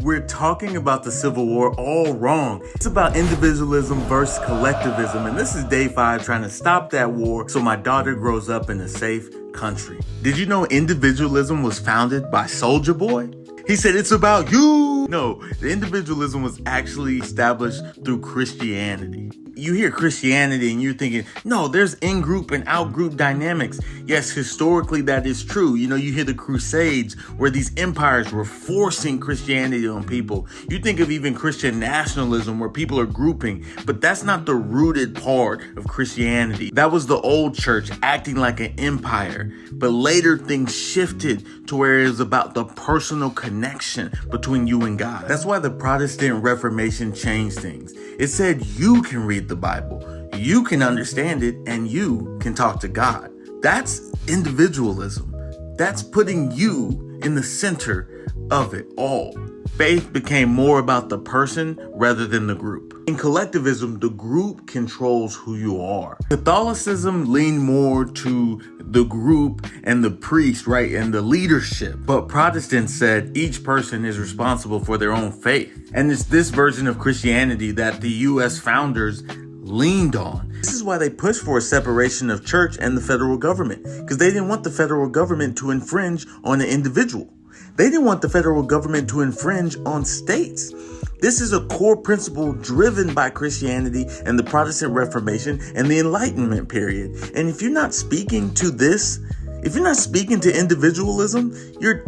We're talking about the Civil War all wrong. It's about individualism versus collectivism, and this is day 5 trying to stop that war so my daughter grows up in a safe country. Did you know individualism was founded by Soulja Boy? He said it's about you. No, the individualism was actually established through Christianity. You hear Christianity and you're thinking, no, there's in-group and out-group dynamics. Yes, historically that is true. You hear the Crusades where these empires were forcing Christianity on people. You think of even Christian nationalism where people are grouping, but that's not the rooted part of Christianity. That was the old church acting like an empire. But later things shifted to where it was about the personal connection between you and God. That's why the Protestant Reformation changed things. It said you can read the Bible, you can understand it, and you can talk to God. That's individualism. That's putting you in the center of it all. Faith became more about the person rather than the group. In collectivism, the group controls who you are. Catholicism leaned more to the group and the priest, right, and the leadership. But Protestants said each person is responsible for their own faith. And it's this version of Christianity that the U.S. founders leaned on. This is why they pushed for a separation of church and the federal government, because they didn't want the federal government to infringe on the individual. They didn't want the federal government to infringe on states. This is a core principle driven by Christianity and the Protestant Reformation and the Enlightenment period. And if you're not speaking to this, if you're not speaking to individualism, you're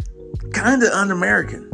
kind of un-American.